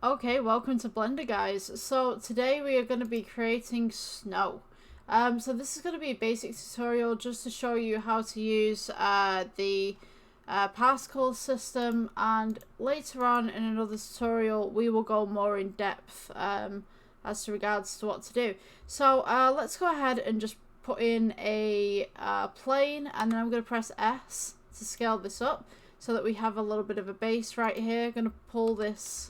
Okay, welcome to Blender, guys. So today we are going to be creating snow. So this is going to be a basic tutorial just to show you how to use the particle system, and later on in another tutorial we will go more in depth as to regards to what to do. So let's go ahead and just put in a plane, and then I'm going to press S to scale this up so that we have a little bit of a base right here. I'm going to pull this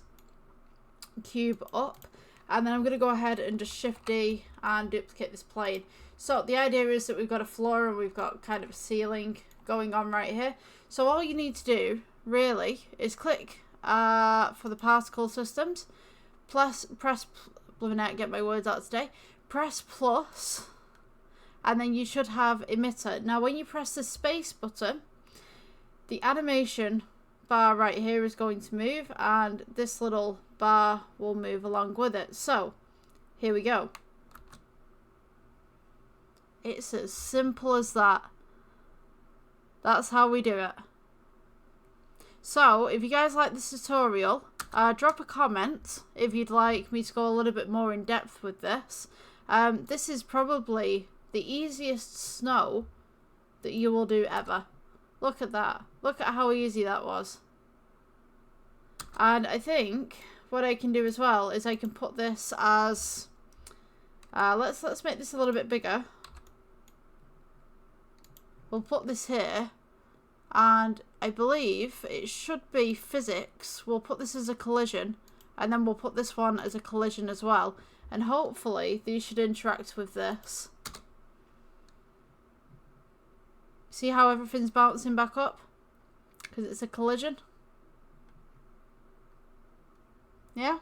cube up, and then I'm going to go ahead and just Shift D and duplicate this plane. So the idea is that we've got a floor and we've got kind of a ceiling going on right here. So all you need to do really is click for the particle systems, press get my words out today, press plus, and then you should have emitter. Now when you press the space button, the animation bar right here is going to move, and this little bar will move along with it. So here we go. It's as simple as that. That's how we do it. So if you guys like this tutorial, drop a comment if you'd like me to go a little bit more in depth with this. This is probably the easiest snow that you will do ever. Look at that. Look at how easy that was. And I think what I can do as well is I can put this as let's make this a little bit bigger. We'll put this here, and I believe it should be physics. We'll put this as a collision, and then we'll put this one as a collision as well, and hopefully these should interact with this. See how everything's bouncing back up? Because it's a collision. Yeah.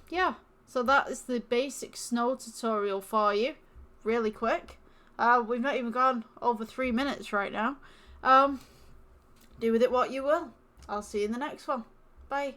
Yeah. So that is the basic snow tutorial for you. Really quick. We've not even gone over 3 minutes right now. Do with it what you will. I'll see you in the next one. Bye.